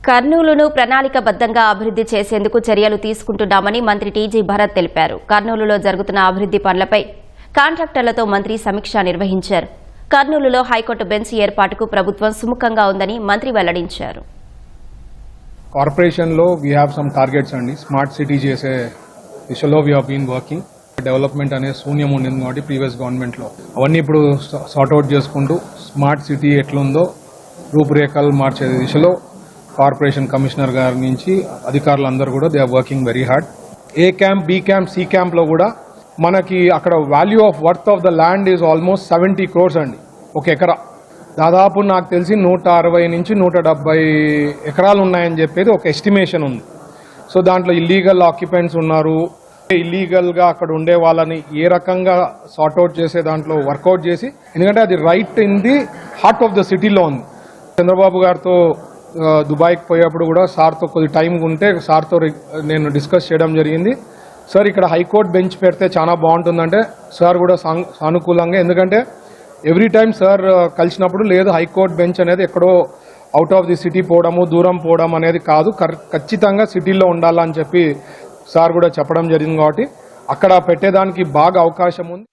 కర్నూలును ప్రణాళికబద్ధంగా అభివృద్ధి చేసేందుకు చర్యలు తీసుకుంటున్నామని మంత్రి టీజీ భరత్ తెలిపారు. కర్నూలులో జరుగుతున్న అభివృద్ధి పనులపై కాంట్రాక్టర్లతో మంత్రి సమీక్ష నిర్వహించారు. కర్నూలులో హైకోర్టు బెంచ్ ఏర్పాటుకు ప్రభుత్వం సుముఖంగా ఉందని మంత్రి వెల్లడించారు. కార్పొరేషన్లో వీ హ్యావ్ సమ్ టార్గెట్స్ అండి. స్మార్ట్ సిటీ చేసే దిశలో we have been working. Development అనే శూన్యం ఉండింది కాబట్టి ప్రీవియస్ గవర్నమెంట్లో అవన్నీ ఇప్పుడు సార్ట్అవుట్ చేసుకుంటూ స్మార్ట్ సిటీ ఎట్లుందో రూపురేఖలు మార్చే దిశలో కార్పొరేషన్ కమిషనర్ గారి నుంచి అధికారులందరూ కూడా they are working very hard. A camp, B camp, C క్యాంప్లో కూడా మనకి అక్కడ value of worth of the land is almost 70 crores అండి. ఒక ఎకరా దాదాపు నాకు తెలిసి 160 నుంచి 170 ఎకరాలు ఉన్నాయని చెప్పేది ఒక ఎస్టిమేషన్ ఉంది. సో దాంట్లో ఇల్లీగల్ ఆక్యుపెంట్స్ ఉన్నారు. ఇల్లీగల్గా అక్కడ ఉండే వాళ్ళని ఏ రకంగా సార్ట్అవుట్ చేసే దాంట్లో వర్కౌట్ చేసి, ఎందుకంటే అది right in the heart of the సిటీలో ఉంది. చంద్రబాబు గారితో దుబాయ్కి పోయేప్పుడు కూడా సార్తో కొద్ది టైం ఉంటే సార్తో నేను డిస్కస్ చేయడం జరిగింది. సార్ ఇక్కడ హైకోర్టు బెంచ్ పెడితే చాలా బాగుంటుందంటే సార్ కూడా సానుకూలంగా, ఎందుకంటే ఎవ్రీ టైం సార్ కలిసినప్పుడు లేదు హైకోర్టు బెంచ్ అనేది ఎక్కడో అవుట్ ఆఫ్ ది సిటీ పోవడము, దూరం పోవడం అనేది కాదు, ఖచ్చితంగా సిటీలో ఉండాలని చెప్పి సార్ కూడా చెప్పడం జరిగింది. కాబట్టి అక్కడ పెట్టేదానికి బాగా అవకాశం ఉంది.